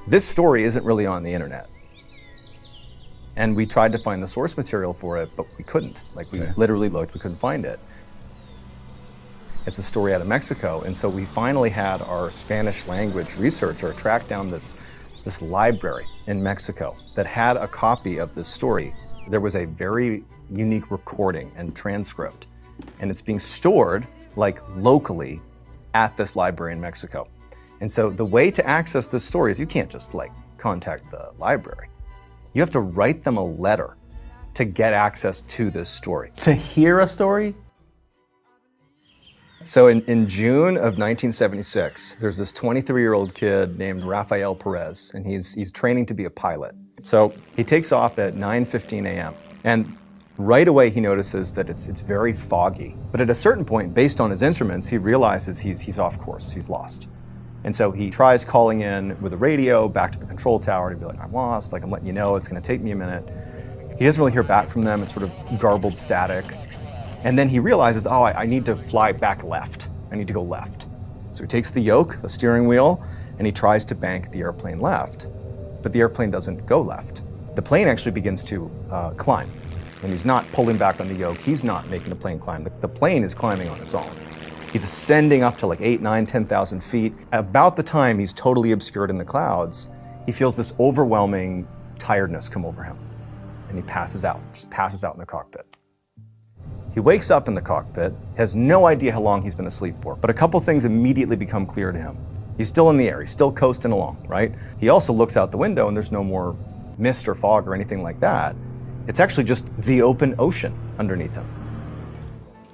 This story isn't really on the internet. And we tried to find the source material for it, but we couldn't. Like, we literally looked, we couldn't find it. It's a story out of Mexico, and so we finally had our Spanish language researcher track down this library in Mexico that had a copy of this story. There was a very unique recording and transcript, and it's being stored like locally at this library in Mexico. And so the way to access this story is you can't just like contact the library. You have to write them a letter to get access to this story. To hear a story? So in June of 1976, there's this 23-year-old kid named Rafael Perez, and he's training to be a pilot. So he takes off at 9:15 a.m. and right away he notices that it's very foggy. But at a certain point, based on his instruments, he realizes he's off course, he's lost. And so he tries calling in with a radio back to the control tower to be like, I'm lost, like I'm letting you know, it's gonna take me a minute. He doesn't really hear back from them, it's sort of garbled static. And then he realizes, oh, I need to fly back left. I need to go left. So he takes the yoke, the steering wheel, and he tries to bank the airplane left. But the airplane doesn't go left. The plane actually begins to climb. And he's not pulling back on the yoke, he's not making the plane climb. The plane is climbing on its own. He's ascending up to like 8, 9, 10,000 feet. About the time he's totally obscured in the clouds, he feels this overwhelming tiredness come over him. And he passes out, just passes out in the cockpit. He wakes up in the cockpit, has no idea how long he's been asleep for, but a couple things immediately become clear to him. He's still in the air, he's still coasting along, right? He also looks out the window and there's no more mist or fog or anything like that. It's actually just the open ocean underneath him.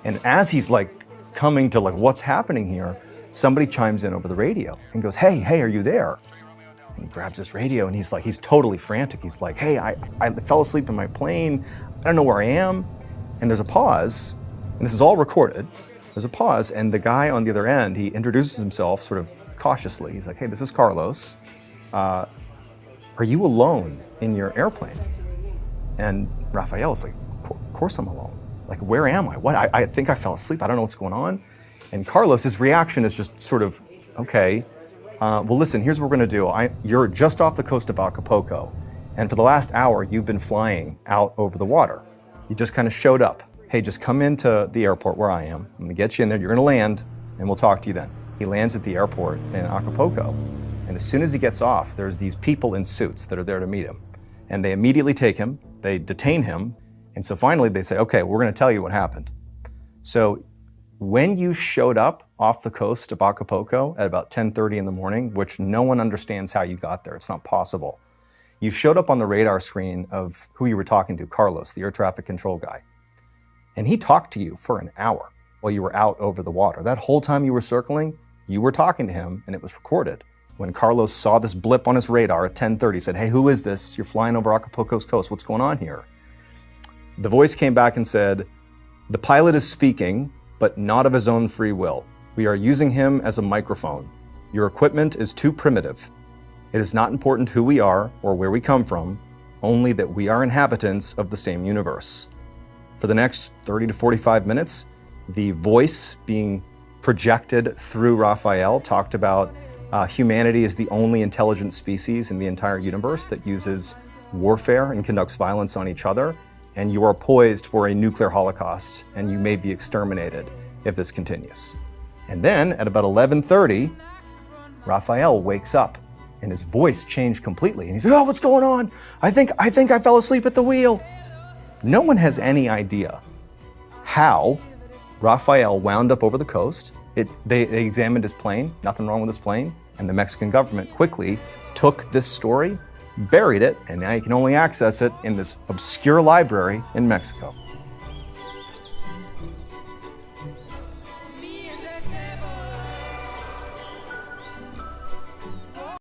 And as he's like coming to like, what's happening here? Somebody chimes in over the radio and goes, hey, are you there? And he grabs his radio and he's totally frantic. He's like, hey, I fell asleep in my plane. I don't know where I am. And there's a pause, and this is all recorded. There's a pause, and the guy on the other end, he introduces himself sort of cautiously. He's like, hey, this is Carlos. Are you alone in your airplane? And Rafael is like, of course I'm alone. Like, where am I? What? I think I fell asleep. I don't know what's going on. And Carlos's reaction is just sort of, okay, well, listen, here's what we're gonna do. You're just off the coast of Acapulco, and for the last hour, you've been flying out over the water. You just kind of showed up. Hey, just come into the airport where I am. I'm gonna get you in there, you're gonna land, and we'll talk to you then. He lands at the airport in Acapulco, and as soon as he gets off, there's these people in suits that are there to meet him. And they immediately take him, they detain him, and so finally they say, okay, we're gonna tell you what happened. So when you showed up off the coast of Acapulco at about 10:30 in the morning, which no one understands how you got there, it's not possible. You showed up on the radar screen of who you were talking to, Carlos, the air traffic control guy. And he talked to you for an hour while you were out over the water. That whole time you were circling, you were talking to him and it was recorded. When Carlos saw this blip on his radar at 10:30, he said, hey, who is this? You're flying over Acapulco's coast, what's going on here? The voice came back and said, the pilot is speaking, but not of his own free will. We are using him as a microphone. Your equipment is too primitive. It is not important who we are or where we come from, only that we are inhabitants of the same universe. For the next 30 to 45 minutes, the voice being projected through Rafael talked about humanity is the only intelligent species in the entire universe that uses warfare and conducts violence on each other, and you are poised for a nuclear holocaust, and you may be exterminated if this continues. And then at about 11:30, Rafael wakes up. And his voice changed completely. And he's like, oh, what's going on? I think I fell asleep at the wheel. No one has any idea how Rafael wound up over the coast. They examined his plane, nothing wrong with his plane. And the Mexican government quickly took this story, buried it, and now you can only access it in this obscure library in Mexico.